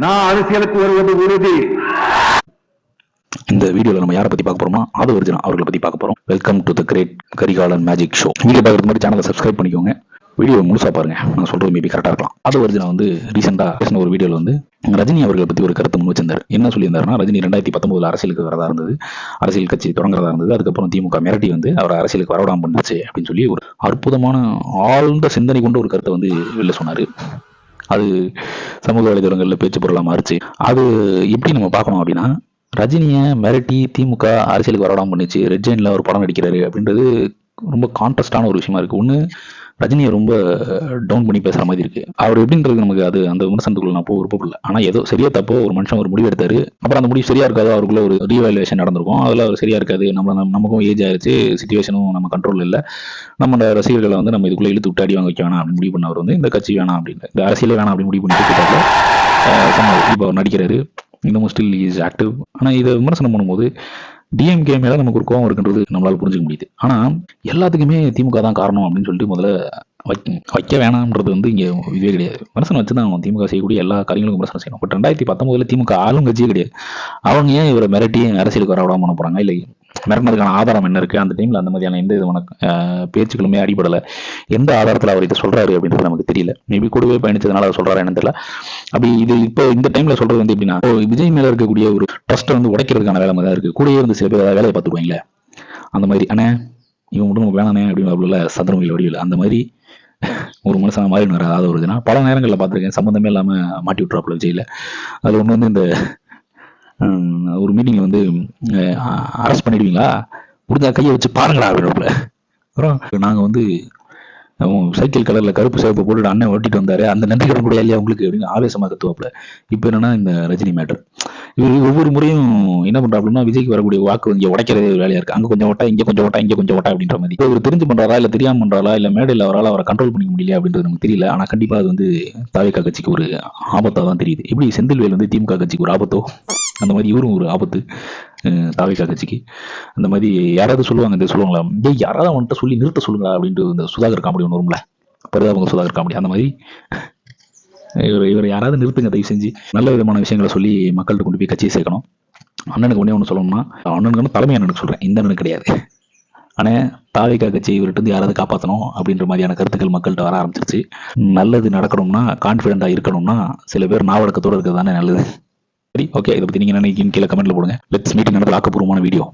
நான் அரசியலுக்கு வருவது உறுதி. இந்த வீடியோல நம்ம யாரை பத்தி பார்க்க போறோம்னா ஆதவ அர்ஜுனா அவர்களை பத்தி பார்க்க போறோம். Welcome to the great Karikalan magic show. Video பார்க்கறதுக்கு முன்னாடி சேனலை சப்ஸ்கிரைப் பண்ணிக்கோங்க. வீடியோ முழுசா பாருங்க, நான் சொல்றது மேபி கரெக்டா இருக்கலாம். ஆதவ அர்ஜுனா வந்து ரீசெண்டா பேசின ஒரு வீடியோல வந்து ரஜினி அவர்களை பத்தி ஒரு கருத்து முன் வச்சிருந்தாரு. என்ன சொல்லியிருந்தாருன்னா, ரஜினி 2019 அரசியலுக்கு வரதா இருந்தது, அரசியல் கட்சி தொடங்குறதா இருந்தது. அதுக்கப்புறம் திமுக மிரட்டி வந்து அவர் அரசியலுக்கு வரவிடாம பண்ணுச்சு அப்படின்னு சொல்லி ஒரு அற்புதமான ஆழ்ந்த சிந்தனை கொண்ட ஒரு கருத்தை வந்து வெளில சொன்னாரு. அது சமூக வலைதளங்களில் பேச்சு பொருளாக மாறுச்சு. அது எப்படி நம்ம பார்க்கணும் அப்படின்னா, ரஜினியை மிரட்டி திமுக அரசியலுக்கு வரவிடாம பண்ணிச்சு, ரெட் ஜெயின்ல ஒரு படம் நடிக்கிறாரு அப்படின்றது ரொம்ப கான்ட்ராஸ்டான ஒரு விஷயமா இருக்கு. ஒன்று, ரஜினியை ரொம்ப டவுன் பண்ணி பேசுற மாதிரி இருக்கு. அவர் எப்படின்றது நமக்கு அது அந்த விமர்சனத்துக்குள்ள நான் போக விருப்பப்படல. ஆனா ஏதோ சரியா தப்போ ஒரு மனுஷன் ஒரு முடிவு எடுத்தாரு, அப்புறம் அந்த முடிவு சரியா இருக்காது, அவருக்குள்ள ஒரு ரீவேல்யூவேஷன் நடந்திருக்கும். அதுல அவர் சரியா இருக்காது, நமக்கும் ஏஜ் ஆயிடுச்சு, சிச்சுவேஷனும் நம்ம கண்ட்ரோல் இல்லை, நம்ம ரசிகர்களை வந்து நம்ம இதுக்குள்ள இழுத்து விட்டு அடி வாங்க வைக்க வேணாம் அப்படின்னு முடிவு பண்ணவர் வந்து இந்த கட்சி வேணாம் அப்படின்னு, இந்த அரசியலே வேணாம் அப்படின்னு முடிவு பண்ணிட்டு இப்போ அவர் நடிக்கிறாரு. இன்னமும் ஸ்டில் இஸ் ஆக்டிவ். ஆனா இதை விமர்சனம் பண்ணும்போது டிஎம்கே மேல நமக்கு ஒரு கோவம் இருக்குன்றது நம்மளால புரிஞ்சுக்க முடியுது. ஆனா எல்லாத்துக்குமே திமுக தான் காரணம் அப்படின்னு சொல்லிட்டு முதல்ல வைக்க வேணாம்ன்றது வந்து இங்க இதுவே கிடையாது. விமர்சனம் வச்சுதான் திமுக செய்யக்கூடிய எல்லா காரியங்களுக்கும் விமர்சனம் செய்யணும். பட் 2019 திமுக ஆளுங்கட்சியே கிடையாது. அவங்க ஏன் இவரை மிரட்டி அரசியலுக்கு வர விடாம பண்ண போறாங்க? இல்லை மிரட்டினதுக்கான ஆதாரம் என்ன இருக்கு? அந்த டைம்ல அந்த மாதிரியான எந்த விதமான பேச்சுக்களுமே அடிபடலை. எந்த ஆதாரத்தில் அவர் இதை சொல்றாரு அப்படின்றது நமக்கு தெரியல. மேபி கூடவே பயணிச்சதுனால அவர் சொல்றாரு என்னன்னு தெரியல. அப்படி இது இப்போ இந்த டைம்ல சொல்றது வந்து எப்படின்னா, விஜய் மேல இருக்கக்கூடிய ஒரு ட்ரஸ்ட்டை வந்து உடைக்கிறதுக்கான வேலை தான் இருக்கு. கூடயே இருந்து சில பேர் ஏதாவது வேலையை பார்த்துக்குவாங்களே, அந்த மாதிரி அண்ணே இவன் மட்டும் நமக்கு வேணானே அப்படின்னு சந்திரமுகில வடிவில் அந்த மாதிரி ஒரு மனுஷன் மாதிரி அதாவது வருதுன்னா பல நேரங்களில் பார்த்துருக்கேன். சம்மந்தமே இல்லாம மாட்டி விட்டுறாப்புல விஜயில. அது ஒன்று வந்து இந்த ஒரு மீட்டிங்ல வந்து அரெஸ்ட் பண்ணிடுவீங்களா, முடிஞ்சா கையை வச்சு பாருங்களா அப்படின்றப்பல. அப்புறம் நாங்க வந்து சைக்கிள் கலர்ல கருப்பு சிவப்பு போட்டு அண்ணன் ஓட்டிட்டு வந்தாரு, அந்த நன்றி கடன் கூட இல்லையா உங்களுக்கு அப்படின்னு ஆவேசமா கத்துவாப்புல. இப்ப என்னன்னா இந்த ரஜினி மேட்டர், இவர் ஒவ்வொரு முறையும் என்ன பண்றாப்புனா, விஜய்க்கு வரக்கூடிய வாக்கு இங்க உடைக்கிறதே ஒரு வேலையா இருக்கு. அங்க கொஞ்சம் ஓட்டா, இங்க கொஞ்சம் ஓட்டா, இங்க கொஞ்சம் ஓட்டா அப்படின்ற மாதிரி. இவர் தெரிஞ்சு பண்றாரா இல்ல தெரியாம பண்றாரா இல்ல மேடையில் அவரால் அவரை கண்ட்ரோல் பண்ணிக்க முடியல அப்படின்றது நமக்கு தெரியல. ஆனா கண்டிப்பா அது வந்து தாவேகா கட்சிக்கு ஒரு ஆபத்தா தான் தெரியுது. எப்படி செந்தில்வேல் வந்து திமுக கட்சிக்கு ஒரு ஆபத்தோ, அந்த மாதிரி இவரும் ஒரு ஆபத்து தாவேகா கட்சிக்கு. அந்த மாதிரி யாராவது சொல்லுவாங்க, இந்த சொல்லுவாங்களா, யாராவது அவன்கிட்ட சொல்லி நிறுத்த சொல்லுங்களா அப்படின்ட்டு இந்த சுதாகர் காமெடி ஒன்று வரும்ல, பரிதாபங்க சுதாகர் காமெடி, அந்த மாதிரி இவர் யாராவது நிறுத்துங்க தயவு செஞ்சு, நல்ல விதமான விஷயங்களை சொல்லி மக்கள்கிட்ட கொண்டு போய் கட்சியை சேர்க்கணும். அண்ணனுக்கு ஒன்று சொல்லணும்னா, அண்ணனுக்கு தலைமை அண்ணனுக்கு சொல்றேன், இந்த அண்ணனுக்கு கிடையாது. ஆனா தாவேகா கட்சி இவர்கிட்ட இருந்து யாராவது காப்பாற்றணும் அப்படின்ற மாதிரியான கருத்துக்கள் மக்கள்கிட்ட வர ஆரம்பிச்சிருச்சு. நல்லது நடக்கணும்னா, கான்ஃபிடென்ட்டா இருக்கணும்னா, சில பேர் நாவடக்கத்தோடு இருக்கிறது தானே நல்லது. சரி, ஓகே, இதை பத்தி நீங்க நினைக்கிறீங்க கீழே கமெண்ட்ல போடுங்க. Let's meet. நடந்த ஆக்கப்பூர்வமான வீடியோ.